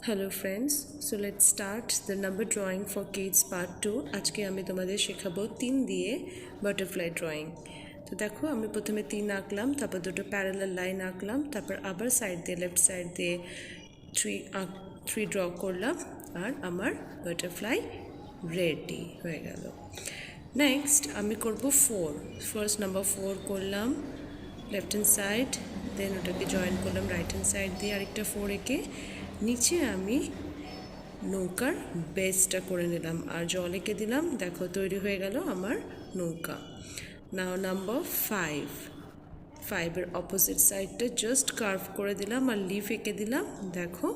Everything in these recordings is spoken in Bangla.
Hello friends, so let's start the number drawing for kids part 2. আজকে আমি তোমাদের শেখাবো 3 দিয়ে বাটারফ্লাই ড্রয়িং। তো দেখো আমি প্রথমে 3 আঁকলাম, তারপর দুটো প্যারালাল লাইন আঁকলাম, তারপর আবার সাইড দিয়ে লেফট সাইড দিয়ে 3 ড্র করলাম আর আমার বাটারফ্লাই রেডি হয়ে গেল। নেক্সট আমি করব 4, ফার্স্ট নাম্বার 4 করলাম লেফট হ্যান্ড সাইড, দেন ওটাকে জয়েন করলাম রাইট হ্যান্ড সাইড দিয়ে আরেকটা 4 এঁকে নিচে আমি নৌকার বেসটা করে নিলাম আর জল এঁকে দিলাম। দেখো তৈরি হয়ে গেল আমার নৌকা। নাও নাম্বার 5 এর অপোজিট সাইডটা জাস্ট কার্ভ করে দিলাম আর লিফ এঁকে দিলাম। দেখো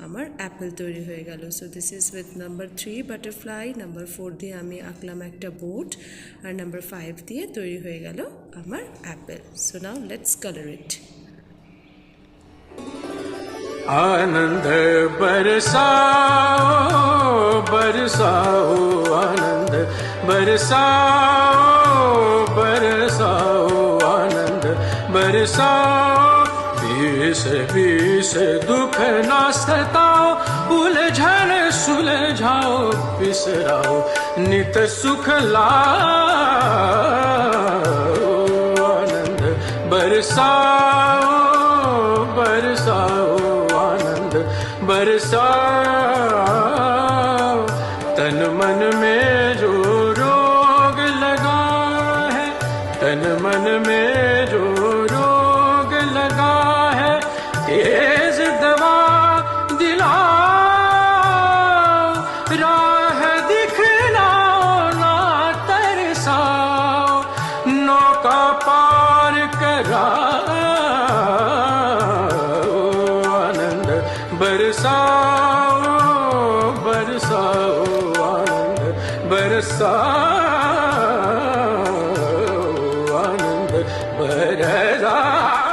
আমার অ্যাপেল তৈরি হয়ে গেল। So this is with number 3 butterfly, number 4 দিয়ে আমি আঁকলাম একটা বোট আর নাম্বার 5 দিয়ে তৈরি হয়ে গেল আমার apple. So now let's colour it. आनंद बरसाओ बरसाओ आनंद बरसाओ बरसाओ आनंद बरसाओ बीस बीस दुख ना सताओ उलझन सुलझाओ बिसराओ नित सुख लाओ आनंद बरसाओ बरसाओ बरसाओ तन मन में जो रोग लगा है, तन मन में जो रोग लगा है तेज दवा दिलाओ राह दिखलाओ ना तरसाओ नौका पार कराओ बरसाओ बरसाओ आनंद बरसाओ आनंद बरसाओ।